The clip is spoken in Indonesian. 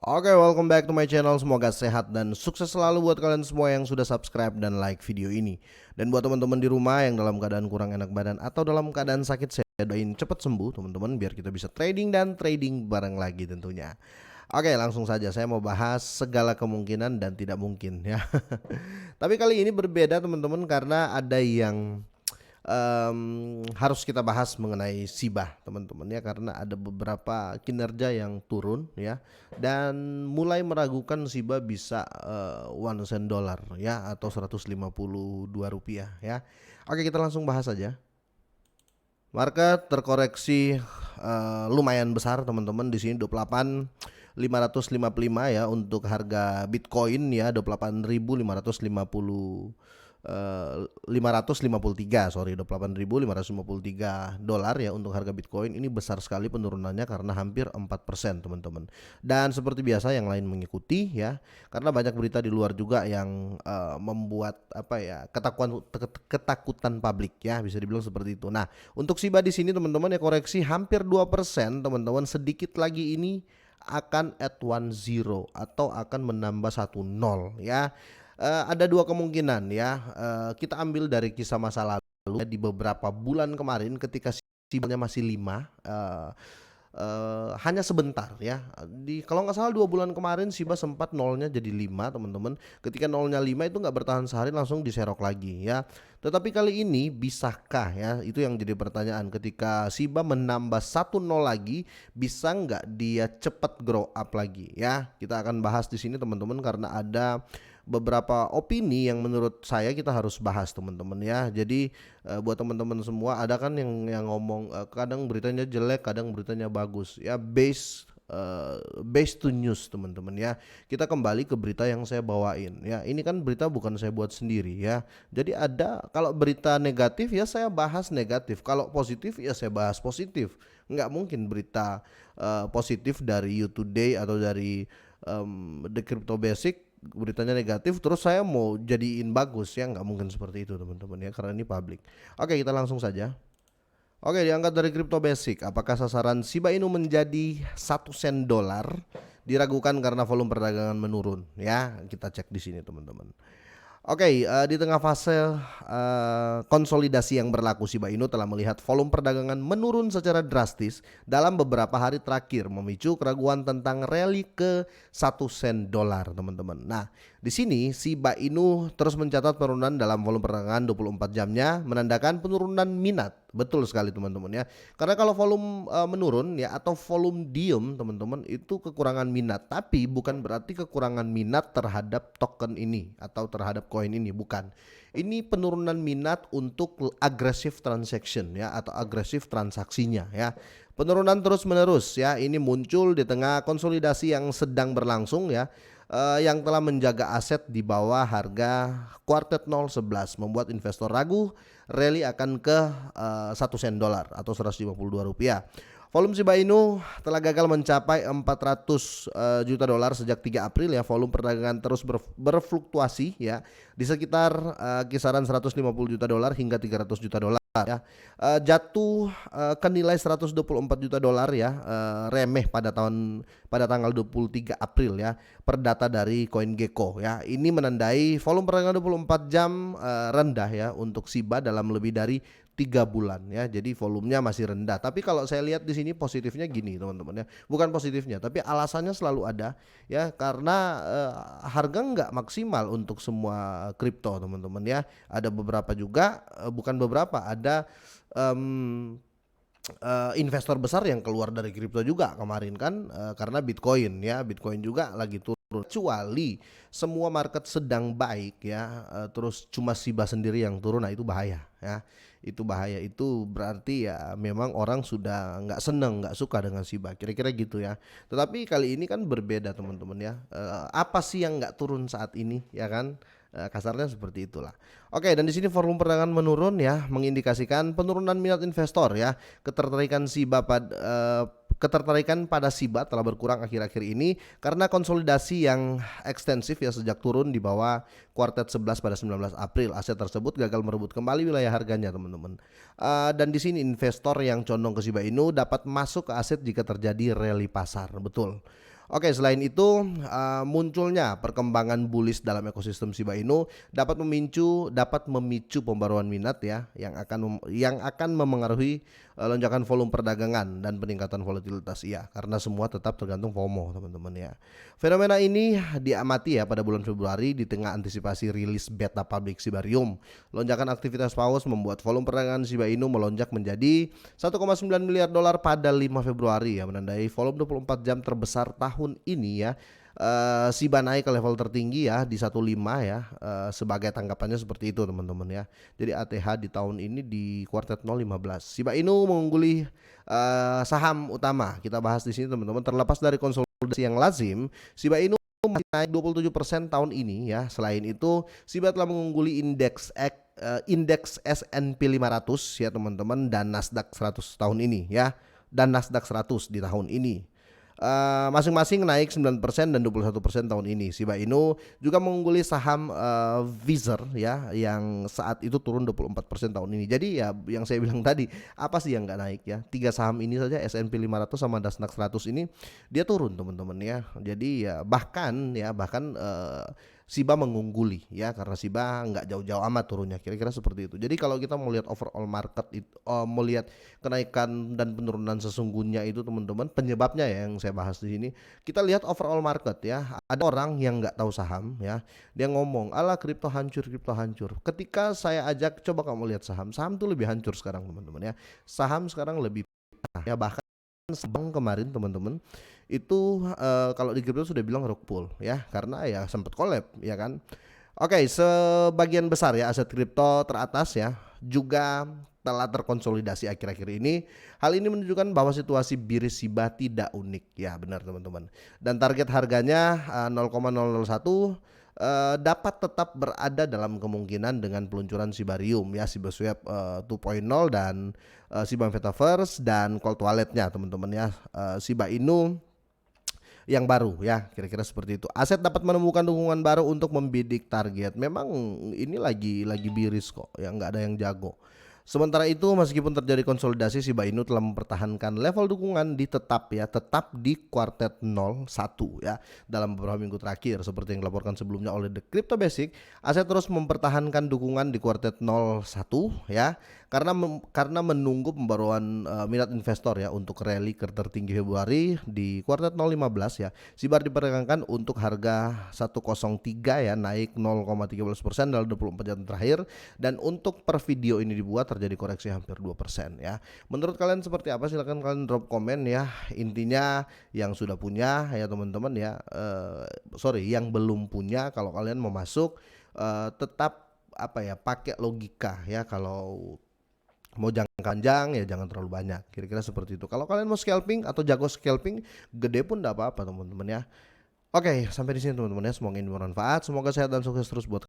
Oke, welcome back to my channel. Semoga sehat dan sukses selalu buat kalian semua yang sudah subscribe dan like video ini. Dan buat teman-teman di rumah yang dalam keadaan kurang enak badan atau dalam keadaan sakit, saya doain cepat sembuh teman-teman biar kita bisa trading dan trading bareng lagi tentunya. Oke, langsung saja saya mau bahas segala kemungkinan dan tidak mungkin ya. Tapi kali ini berbeda teman-teman karena ada yang harus kita bahas mengenai Shiba teman-teman ya, karena ada beberapa kinerja yang turun ya dan mulai meragukan Shiba bisa 1 sen dolar ya atau 152 rupiah ya. Oke, kita langsung bahas saja. Market terkoreksi lumayan besar teman-teman, di sini 28.555 ya untuk harga Bitcoin ya, 28.553 dolar ya untuk harga Bitcoin. Ini besar sekali penurunannya karena hampir 4% teman-teman. Dan seperti biasa yang lain mengikuti ya, karena banyak berita di luar juga yang membuat ketakutan publik ya, bisa dibilang seperti itu. Nah, untuk Shiba di sini teman-teman ya koreksi hampir 2% teman-teman. Sedikit lagi ini akan add 10 atau akan menambah 10 ya. Ada dua kemungkinan ya. Kita ambil dari kisah masa lalu ya, di beberapa bulan kemarin ketika Shibanya masih 5, hanya sebentar ya. Kalau nggak salah 2 bulan kemarin Shiba sempat nolnya jadi 5 teman-teman. Ketika nolnya 5 itu nggak bertahan sehari langsung diserok lagi ya. Tetapi kali ini bisakah ya? Itu yang jadi pertanyaan. Ketika Shiba menambah 1 nol lagi, bisa nggak dia cepat grow up lagi ya? Kita akan bahas di sini teman-teman karena ada beberapa opini yang menurut saya kita harus bahas teman-teman ya. Jadi buat teman-teman semua, ada kan yang ngomong kadang beritanya jelek, kadang beritanya bagus ya, based to news teman-teman ya. Kita kembali ke berita yang saya bawain ya. Ini kan berita bukan saya buat sendiri ya. Jadi kalau berita negatif ya saya bahas negatif, kalau positif ya saya bahas positif. Nggak mungkin berita positif dari You Today atau dari The Crypto Basic beritanya negatif terus saya mau jadiin bagus ya, nggak mungkin seperti itu teman-teman ya, karena ini publik. Oke, kita langsung saja. Oke, diangkat dari Crypto Basic, apakah sasaran Shiba Inu menjadi 1 sen dolar? Diragukan karena volume perdagangan menurun ya. Kita cek di sini teman-teman. Oke, di tengah fase konsolidasi yang berlaku, Shiba Inu telah melihat volume perdagangan menurun secara drastis dalam beberapa hari terakhir, memicu keraguan tentang rally ke 1 sen dolar, teman-teman. Nah, di sini Shiba Inu terus mencatat penurunan dalam volume perdagangan 24 jamnya, menandakan penurunan minat. Betul sekali teman-teman ya. Karena kalau volume menurun ya atau volume diem teman-teman, itu kekurangan minat, tapi bukan berarti kekurangan minat terhadap token ini atau terhadap koin ini, bukan. Ini penurunan minat untuk aggressive transaction ya atau agresif transaksinya ya. Penurunan terus-menerus ya, ini muncul di tengah konsolidasi yang sedang berlangsung ya. Yang telah menjaga aset di bawah harga kuartet 011, membuat investor ragu rally akan ke 1 sen dolar atau 152 rupiah. Volume Shiba Inu telah gagal mencapai 400 juta dolar sejak 3 April ya. Volume perdagangan terus berfluktuasi ya di sekitar kisaran 150 juta dolar hingga 300 juta dolar ya. Jatuh ke nilai 124 juta dolar ya, remeh pada tanggal 23 April ya, per data dari CoinGecko ya. Ini menandai volume perdagangan 24 jam rendah ya untuk Shiba dalam lebih dari 3 bulan ya. Jadi volumenya masih rendah. Tapi kalau saya lihat di sini positifnya gini teman-teman ya. Bukan positifnya, tapi alasannya selalu ada ya, karena harga nggak maksimal untuk semua kripto teman-teman ya. Ada beberapa juga, bukan beberapa, ada investor besar yang keluar dari kripto juga kemarin kan, karena Bitcoin ya. Bitcoin juga lagi turun. Kecuali semua market sedang baik ya, terus cuma Shiba sendiri yang turun, nah itu bahaya ya. Itu bahaya, itu berarti ya memang orang sudah nggak seneng, nggak suka dengan Shiba, kira-kira gitu ya. Tetapi kali ini kan berbeda teman-teman ya. Apa sih yang nggak turun saat ini ya kan? Kasarnya seperti itulah. Oke, dan di sini volume perdagangan menurun ya, mengindikasikan penurunan minat investor ya. Ketertarikan pada Shiba telah berkurang akhir-akhir ini karena konsolidasi yang ekstensif ya sejak turun di bawah kuartet 11 pada 19 April. Aset tersebut gagal merebut kembali wilayah harganya teman-teman. Dan di sini investor yang condong ke Shiba Inu dapat masuk ke aset jika terjadi rally pasar. Betul. Oke, selain itu, munculnya perkembangan bullish dalam ekosistem Shiba Inu dapat memicu pembaruan minat ya, yang akan memengaruhi, lonjakan volume perdagangan dan peningkatan volatilitas iya, karena semua tetap tergantung FOMO teman-teman ya. Fenomena ini diamati ya pada bulan Februari di tengah antisipasi rilis beta publik Shibarium. Lonjakan aktivitas paus membuat volume perdagangan Shiba Inu melonjak menjadi 1,9 miliar dolar pada 5 Februari ya, menandai volume 24 jam terbesar tahun ini ya. Shiba naik ke level tertinggi ya di 15 ya, sebagai tanggapannya seperti itu teman-teman ya. Jadi ATH di tahun ini di kuartal 0,15. Shiba Inu mengungguli saham utama. Kita bahas di sini teman-teman. Terlepas dari konsolidasi yang lazim, Shiba Inu masih naik 27% tahun ini ya. Selain itu, Shiba telah mengungguli indeks S&P 500 ya teman-teman, dan Nasdaq 100 tahun ini ya, dan Nasdaq 100 di tahun ini. Masing-masing naik 9% dan 21% tahun ini. Shiba Inu juga mengungguli saham Visa ya, yang saat itu turun 24% tahun ini. Jadi ya yang saya bilang tadi, apa sih yang nggak naik ya? Tiga saham ini saja, S&P 500 sama Nasdaq 100 ini dia turun teman-teman ya. Jadi ya bahkan Shiba mengungguli ya, karena Shiba nggak jauh-jauh amat turunnya, kira-kira seperti itu. Jadi kalau kita mau lihat overall market itu, melihat kenaikan dan penurunan sesungguhnya itu teman-teman, penyebabnya ya yang saya bahas di sini. Kita lihat overall market ya. Ada orang yang nggak tahu saham ya, dia ngomong ala kripto hancur, kripto hancur. Ketika saya ajak coba kamu lihat saham, saham tuh lebih hancur sekarang teman-teman ya. Saham sekarang lebih ya, bahkan Bank kemarin teman-teman itu kalau di kripto sudah bilang rug pull ya, karena ya sempat collab ya kan. Oke, sebagian besar ya aset kripto teratas ya juga telah terkonsolidasi akhir-akhir ini. Hal ini menunjukkan bahwa situasi bearish Shiba tidak unik ya, benar teman-teman. Dan target harganya 0,001 dapat tetap berada dalam kemungkinan dengan peluncuran Shibarium ya, Shiba Swap 2.0 dan Shiba Metaverse dan cold walletnya teman-teman ya, Shiba Inu yang baru ya, kira-kira seperti itu. Aset dapat menemukan dukungan baru untuk membidik target. Memang ini lagi biris kok ya, nggak ada yang jago. Sementara itu, meskipun terjadi konsolidasi, Shiba Inu telah mempertahankan level dukungan tetap di kuartet 01 ya dalam beberapa minggu terakhir. Seperti yang dilaporkan sebelumnya oleh The Crypto Basic, aset terus mempertahankan dukungan di kuartet 01 ya, karena menunggu pembaruan minat investor ya untuk rally tertinggi Februari di kuartal 0,15 ya. Shiba diperdagangkan untuk harga 103 ya, naik 0,13% dalam 24 jam terakhir, dan untuk per video ini dibuat terjadi koreksi hampir 2% ya. Menurut kalian seperti apa? Silahkan kalian drop komen ya. Intinya yang sudah punya ya teman-teman ya, yang belum punya, kalau kalian mau masuk tetap pakai logika ya. Kalau mau jangka panjang ya jangan terlalu banyak, kira-kira seperti itu. Kalau kalian mau scalping atau jago scalping gede pun enggak apa-apa teman-teman ya. Oke, sampai di sini teman-teman ya, semoga ini bermanfaat, semoga sehat dan sukses terus buat